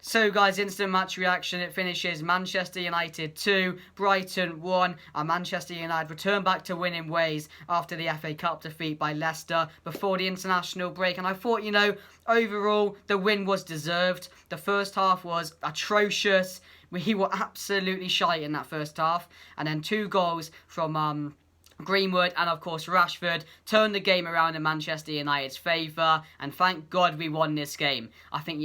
So guys, instant match reaction. It finishes Manchester United 2, Brighton 1, and Manchester United return back to winning ways after the FA Cup defeat by Leicester before the international break. And I thought, overall, the win was deserved. The first half was atrocious. We were absolutely shite in that first half. And then 2 goals from Greenwood and of course Rashford turned the game around in Manchester United's favour, and thank God we won this game. I think,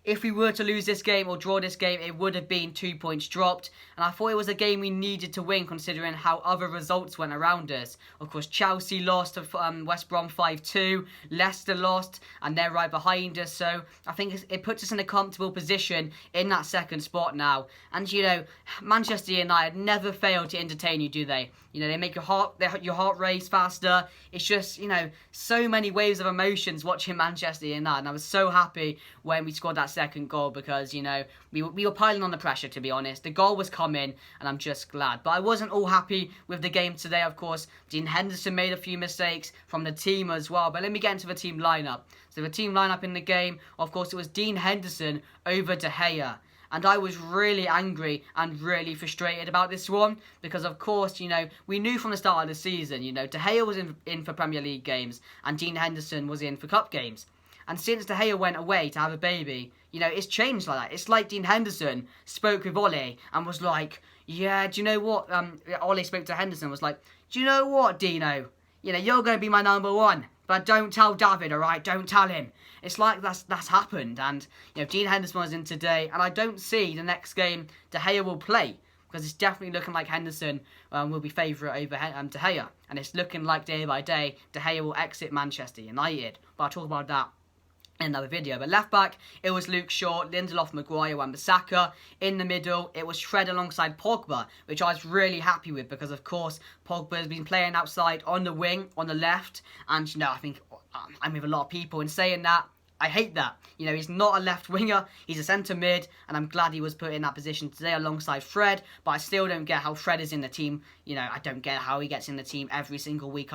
if we were to lose this game or draw this game, it would have been 2 points dropped, and I thought it was a game we needed to win considering how other results went around us. Of course, Chelsea lost to West Brom 5-2, Leicester lost, and they're right behind us, so I think it puts us in a comfortable position in that second spot now. And Manchester United never fail to entertain you, do they? They make your heart race faster. It's just, so many waves of emotions watching Manchester United. And I was so happy when we scored that second goal because, we were piling on the pressure, to be honest. The goal was coming, and I'm just glad. But I wasn't all happy with the game today, of course. Dean Henderson made a few mistakes from the team as well. But let me get into the team lineup. So the team lineup in the game, of course, it was Dean Henderson over De Gea. And I was really angry and really frustrated about this one because, of course, we knew from the start of the season, De Gea was in for Premier League games and Dean Henderson was in for Cup games. And since De Gea went away to have a baby, it's changed like that. It's like Dean Henderson spoke with Ole and was like, yeah, do you know what? Ole spoke to Henderson was like, do you know what, Dino? You're going to be my number one. But don't tell David, alright? Don't tell him. It's like that's happened. And, Dean Henderson was in today. And I don't see the next game De Gea will play. Because it's definitely looking like Henderson will be favourite over De Gea. And it's looking like day by day De Gea will exit Manchester United. But I'll talk about that in another video. But left back, it was Luke Shaw, Lindelof, Maguire, Wan-Bissaka. In the middle, it was Fred alongside Pogba, which I was really happy with because, of course, Pogba has been playing outside on the wing, on the left. And, I think I'm with a lot of people in saying that. I hate that. He's not a left winger. He's a centre mid, and I'm glad he was put in that position today alongside Fred. But I still don't get how Fred is in the team. I don't get how he gets in the team every single week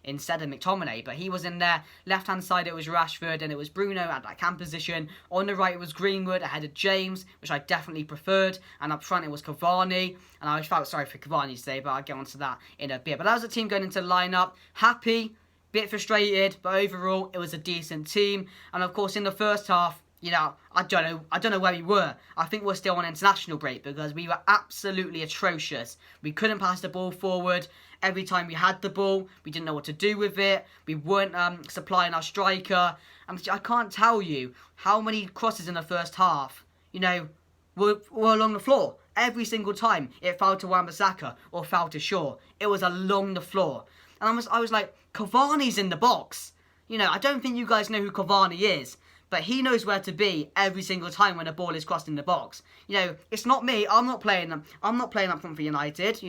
instead of McTominay. But he was in there. Left-hand side, it was Rashford, and it was Bruno at that cam position. On the right, it was Greenwood ahead of James, which I definitely preferred. And up front, it was Cavani. And I felt sorry for Cavani today, but I'll get onto that in a bit. But that was the team going into the lineup. Happy. Bit frustrated, but overall it was a decent team. And of course in the first half, I don't know where we were. I think we're still on international break because we were absolutely atrocious. We couldn't pass the ball forward. Every time we had the ball, we didn't know what to do with it. We weren't supplying our striker. I can't tell you how many crosses in the first half, were along the floor. Every single time it fell to Wan-Bissaka or fell to Shaw, it was along the floor. And I was like, Cavani's in the box. I don't think you guys know who Cavani is, but he knows where to be every single time when a ball is crossed in the box. It's not me. I'm not playing them. I'm not playing up front for United.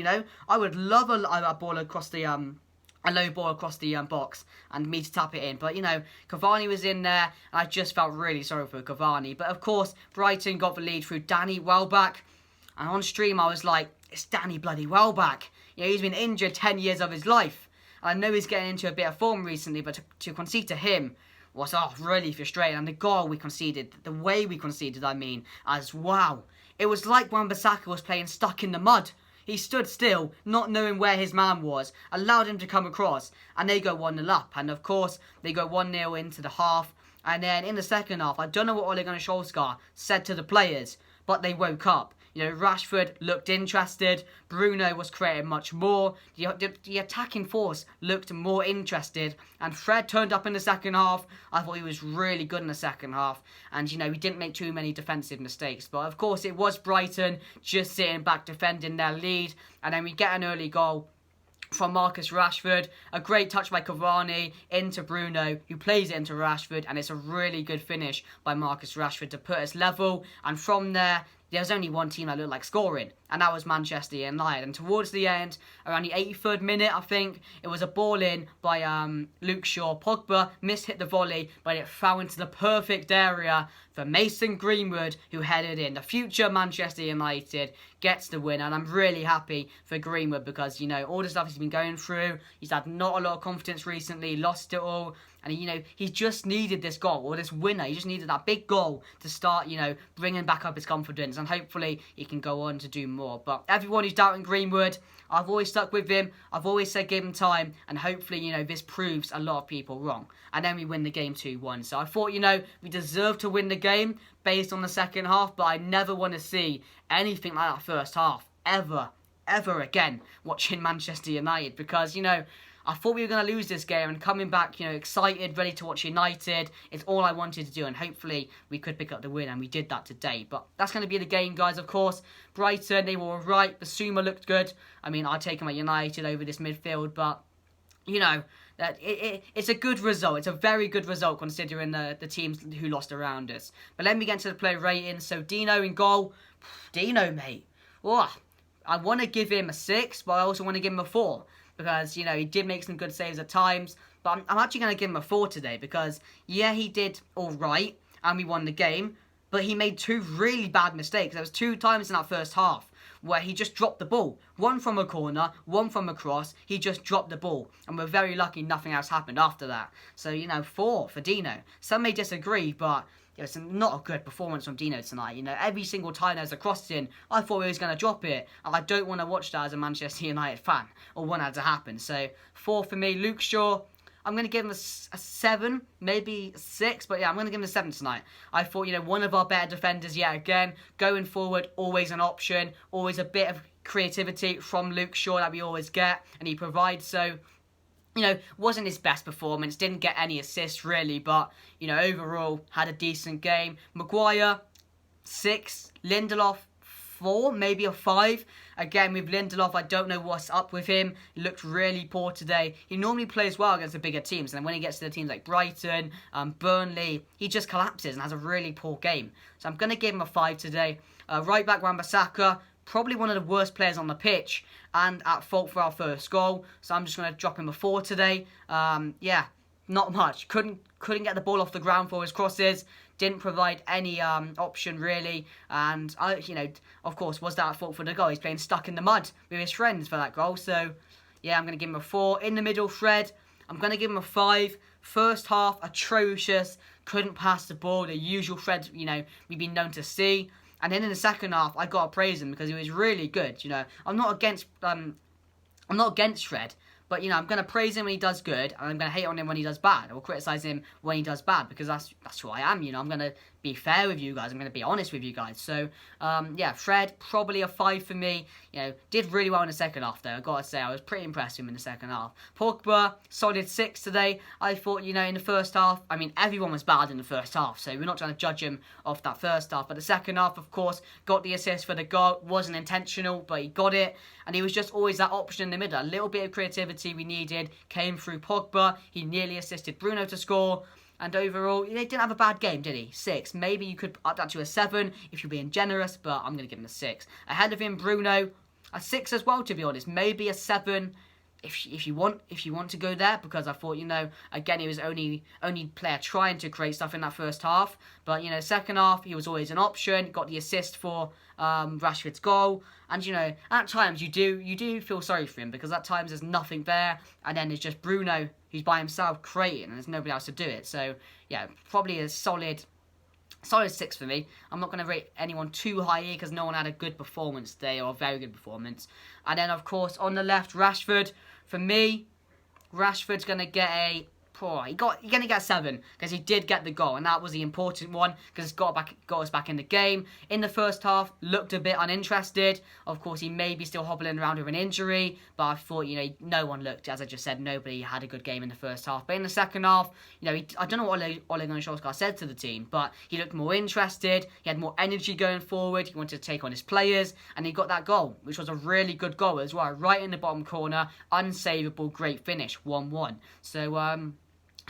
I would love a ball across the a low ball across the box and me to tap it in. But, Cavani was in there, and I just felt really sorry for Cavani. But, of course, Brighton got the lead through Danny Welbeck. And on stream, I was like, it's Danny bloody Welbeck. He's been injured 10 years of his life. I know he's getting into a bit of form recently, but to concede to him was really frustrating. And the goal we conceded, the way we conceded, as wow. It was like Wan-Bissaka was playing stuck in the mud. He stood still, not knowing where his man was, allowed him to come across, and they go 1-0 up. And of course, they go 1-0 into the half. And then in the second half, I don't know what Ole Gunnar Solskjaer said to the players, but they woke up. Rashford looked interested. Bruno was creating much more. The attacking force looked more interested. And Fred turned up in the second half. I thought he was really good in the second half. And, he didn't make too many defensive mistakes. But, of course, it was Brighton just sitting back defending their lead. And then we get an early goal from Marcus Rashford. A great touch by Cavani into Bruno, who plays it into Rashford. And it's a really good finish by Marcus Rashford to put us level. And from there, there's only one team that looked like scoring, and that was Manchester United. And towards the end, around the 83rd minute, I think, it was a ball in by Luke Shaw. Pogba hit the volley, but it fell into the perfect area for Mason Greenwood, who headed in. The future Manchester United gets the win, and I'm really happy for Greenwood because, you know, all the stuff he's been going through, he's had not a lot of confidence recently, lost it all, and, you know, he just needed this goal, or this winner. He just needed that big goal to start, you know, bringing back up his confidence, and hopefully he can go on to do more. But everyone who's doubting Greenwood, I've always stuck with him. I've always said give him time, and hopefully, you know, this proves a lot of people wrong. And then we win the game 2-1. So I thought, you know, we deserved to win the game based on the second half, but I never want to see anything like that first half ever again watching Manchester United, because, you know, I thought we were going to lose this game, and coming back, you know, excited, ready to watch United, is all I wanted to do, and hopefully we could pick up the win, and we did that today. But that's going to be the game, guys, of course. Brighton, they were alright. Basuma looked good. I mean, I'd take him at United over this midfield, but, you know, it's a good result. It's a very good result considering the teams who lost around us. But let me get into the player rating. So Dino in goal. Dino, mate. Oh, I want to give him a 6, but I also want to give him a 4. Because, you know, he did make some good saves at times. But I'm actually going to give him a 4 today. Because, yeah, he did all right. And we won the game. But he made 2 really bad mistakes. There was 2 times in that first half where he just dropped the ball. One from a corner, one from a cross. He just dropped the ball. And we're very lucky nothing else happened after that. So, you know, 4 for Dino. Some may disagree, but it's not a good performance from Dino tonight. You know, every single time there's a cross in, I thought he was going to drop it. And I don't want to watch that as a Manchester United fan, or want that to happen. So, 4 for me. Luke Shaw, I'm going to give him a 7, maybe a 6, but yeah, I'm going to give him a 7 tonight. I thought, you know, one of our better defenders yet again. Going forward, always an option, always a bit of creativity from Luke Shaw that we always get, and he provides. So, you know, wasn't his best performance, didn't get any assists really, but, you know, overall, had a decent game. Maguire, 6, Lindelof, 4, maybe a 5. Again, with Lindelof, I don't know what's up with him. He looked really poor today. He normally plays well against the bigger teams, and then when he gets to the teams like Brighton, Burnley, he just collapses and has a really poor game. So I'm going to give him a 5 today. Right back, Wan-Bissaka, probably one of the worst players on the pitch, and at fault for our first goal. So I'm just going to drop him a 4 today. Yeah, not much. Couldn't get the ball off the ground for his crosses. Didn't provide any option really, and you know, of course, was that at fault for the goal? He's playing stuck in the mud with his friends for that goal. So yeah, I'm going to give him a 4. In the middle, Fred, I'm going to give him a 5. First half, atrocious. Couldn't pass the ball. The usual Fred, you know, we've been known to see. And then in the second half, I got to praise him because he was really good. You know, I'm not against Fred. But, you know, I'm going to praise him when he does good, and I'm going to hate on him when he does bad, or criticise him when he does bad, because that's who I am, you know. I'm going to be fair with you guys. I'm going to be honest with you guys. So, yeah, Fred, probably a 5 for me. You know, did really well in the second half, though. I've got to say, I was pretty impressed with him in the second half. Pogba, solid 6 today. I thought, you know, in the first half, I mean, everyone was bad in the first half, so we're not trying to judge him off that first half. But the second half, of course, got the assist for the goal. Wasn't intentional, but he got it. And he was just always that option in the middle. A little bit of creativity we needed came through Pogba. He nearly assisted Bruno to score. And overall, he didn't have a bad game, did he? 6. Maybe you could up that to a 7 if you're being generous, but I'm going to give him a 6. Ahead of him, Bruno, a 6 as well, to be honest. Maybe a 7 if you want to go there, because I thought, you know, again, he was only player trying to create stuff in that first half. But, you know, second half, he was always an option. Got the assist for Rashford's goal. And, you know, at times you do feel sorry for him, because at times there's nothing there, and then it's just Bruno who's by himself creating, and there's nobody else to do it. So, yeah, probably a solid 6 for me. I'm not going to rate anyone too high here, because no one had a good performance today, or a very good performance. And then, of course, on the left, Rashford. For me, Rashford's going to get a... You're going to get a 7, because he did get the goal, and that was the important one, because it's got us back in the game. In the first half, looked a bit uninterested. Of course, he may be still hobbling around with an injury, but I thought, you know, no one looked, as I just said, nobody had a good game in the first half. But in the second half, you know, I don't know what Ole Gunnar Solskjaer said to the team, but he looked more interested, he had more energy going forward, he wanted to take on his players, and he got that goal, which was a really good goal as well, right in the bottom corner, unsavable, great finish, 1-1. So,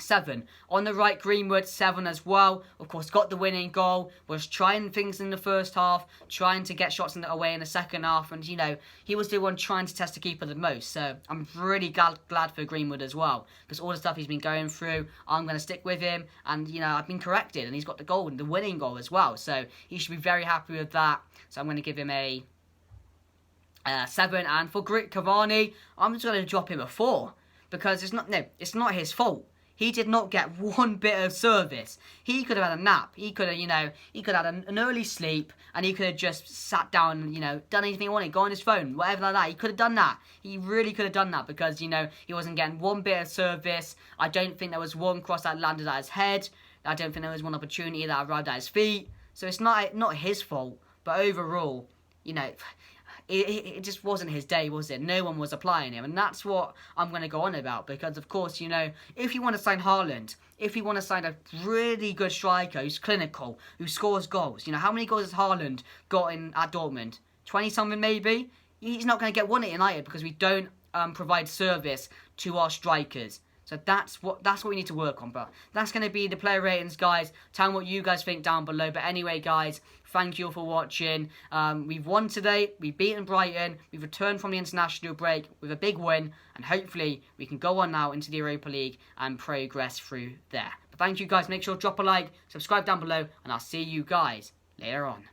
7. On the right, Greenwood, 7 as well. Of course, got the winning goal. Was trying things in the first half, trying to get shots away in the second half. And, you know, he was the one trying to test the keeper the most. So I'm really glad for Greenwood as well. Because all the stuff he's been going through, I'm going to stick with him. And, you know, I've been corrected. And he's got the goal, the winning goal as well. So he should be very happy with that. So I'm going to give him a 7. And for Cavani, I'm just going to drop him a 4. Because it's not his fault. He did not get one bit of service. He could have had a nap. He could have, you know, had an early sleep, and he could have just sat down and, you know, done anything he wanted, go on his phone, whatever like that. He could have done that. He really could have done that because, you know, he wasn't getting one bit of service. I don't think there was one cross that landed at his head. I don't think there was one opportunity that arrived at his feet. So it's not his fault. But overall, you know, it just wasn't his day, was it? No one was applying him. And that's what I'm going to go on about. Because, of course, you know, if you want to sign Haaland, if you want to sign a really good striker who's clinical, who scores goals, you know, how many goals has Haaland got at Dortmund? 20-something maybe? He's not going to get one at United because we don't provide service to our strikers. So that's what we need to work on. But that's going to be the player ratings, guys. Tell me what you guys think down below. But anyway, guys, thank you all for watching. We've won today. We've beaten Brighton. We've returned from the international break with a big win. And hopefully we can go on now into the Europa League and progress through there. But thank you, guys. Make sure to drop a like, subscribe down below, and I'll see you guys later on.